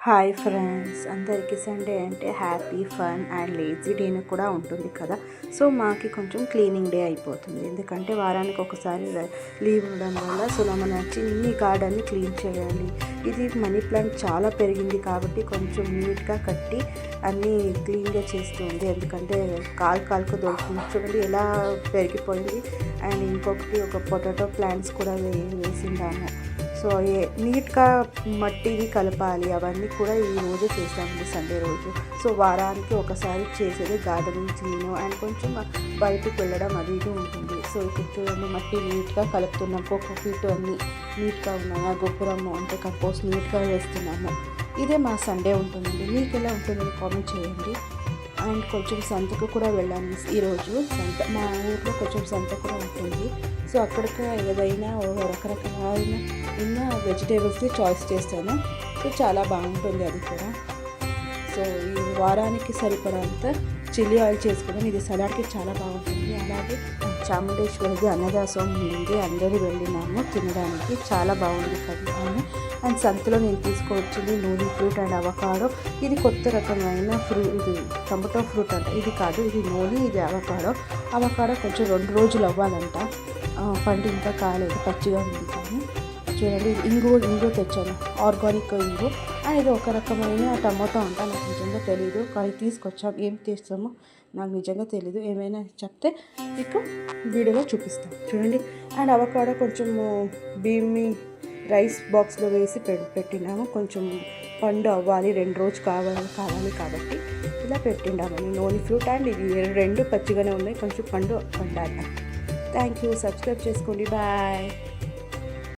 Hi friends, అందరికీ Sunday అంటే happy fun and lazy డేని కూడా ఉంటుంది కదా. సో మాకి కొంచెం క్లీనింగ్ డే అయిపోతుంది, ఎందుకంటే వారానికి ఒకసారి లీవ్ ఉండడం వల్ల సో మన చిన్ని గార్డెన్ని క్లీన్ చేయాలి. ఇది మనీ ప్లాంట్ చాలా పెరిగింది కాబట్టి కొంచెం నీట్గా కట్టి అన్నీ క్లీన్గా చేస్తుంది, ఎందుకంటే కాలుకు దొరుకుతుంది. చూడండి ఎలా పెరిగిపోయింది. అండ్ ఇంకొకటి ఒక పొటాటో ప్లాంట్స్ కూడా వేసిందాము. సో నీట్గా మట్టిని కలపాలి, అవన్నీ కూడా ఈ రోజు చేస్తామండి, సండే రోజు. సో వారానికి ఒకసారి చేసేది గార్డెనింగ్ క్లీన్ అండ్ కొంచెం బయటకు వెళ్ళడం అది ఇది ఉంటుంది. సో ఇక్కడ చూడండి మట్టి నీట్గా కలుపుతున్నాం, కోకోపీట్ అన్నీ నీట్గా ఉన్నాయి, ఆ గోపురము అంటే కంపోస్ట్ నీట్గా వేస్తున్నాము. ఇదే మా సండే ఉంటుందండి. మీకు ఎలా ఉంటుందని కామెంట్ చేయండి. అండ్ కొంచెం సంతకు కూడా వెళ్ళాను ఈరోజు. మా ఊర్లో కొంచెం సంత కూడా ఉంటుంది. సో అక్కడికి ఏదైనా రకరకాలైన వెజిటేబుల్స్ని చాయిస్ చేస్తాను. సో చాలా బాగుంటుంది అది కూడా. సో ఈ వారానికి సరిపడంత చిల్లీ ఆయిల్ చేసుకున్నాం. ఇది సలాడ్కి చాలా బాగుంటుంది. అలాగే చాముండేశ్వరిది అన్నదాసం ఉంది, అందరూ వెళ్ళినాము తినడానికి. చాలా బాగుంది కదా. అండ్ సంతలో నేను తీసుకొచ్చింది నూనె ఫ్రూట్ అండ్ అవకాడో. ఇది కొత్త రకమైన ఇది టమాటో ఫ్రూట్ అంట. ఇది కాదు, ఇది నూనె, ఇది అవకాడో కొంచెం 2 రోజులు అవ్వాలంట. పండు ఇంకా కాలేదు, పచ్చిగా ఉంది. కానీ చూడండి, ఇంగు తెచ్చాను, ఆర్గానిక్ ఇంగు. అండ్ ఇది ఒక రకమైన టమాటో అంట, నాకు నిజంగా తెలీదు, కానీ తీసుకొచ్చాం. ఏం చేస్తామో నాకు నిజంగా తెలీదు. ఏమైనా చెప్తే మీకు వీడియోలో చూపిస్తాను చూడండి. అండ్ అవకాడో కొంచెము బియ్యం రైస్ బాక్స్లో వేసి పెట్టినాము. కొంచెం పండు అవ్వాలి, 2 రోజులు కావాలి కాబట్టి ఇలా పెట్టిండామని. నూనె ఫ్రూట్ అండ్ ఇది 2 పచ్చిగానే ఉన్నాయి, కొంచెం పండాలి. Thank you. సబ్స్క్రైబ్ చేసుకోండి. బాయ్.